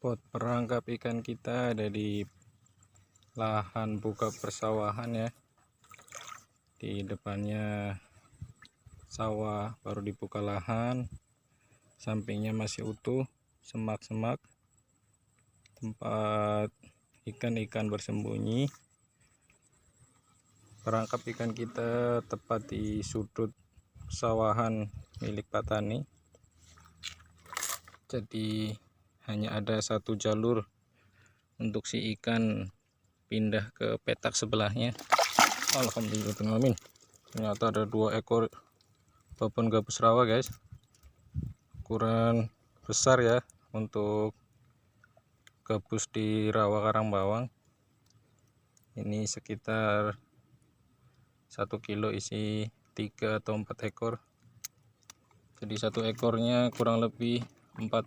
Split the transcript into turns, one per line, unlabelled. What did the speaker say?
Spot perangkap ikan kita ada di lahan buka persawahan ya. Di depannya sawah baru dibuka lahan, sampingnya masih utuh semak-semak, tempat ikan-ikan bersembunyi. Perangkap ikan kita tepat di sudut sawahan milik petani, jadi hanya ada satu jalur untuk si ikan pindah ke petak sebelahnya. Alhamdulillah, ternyata ada 2 ekor babon gabus rawa guys, ukuran besar ya untuk gabus di rawa Karangbawang. Ini sekitar 1 kilo isi 3 atau 4 ekor, jadi satu ekornya kurang lebih 4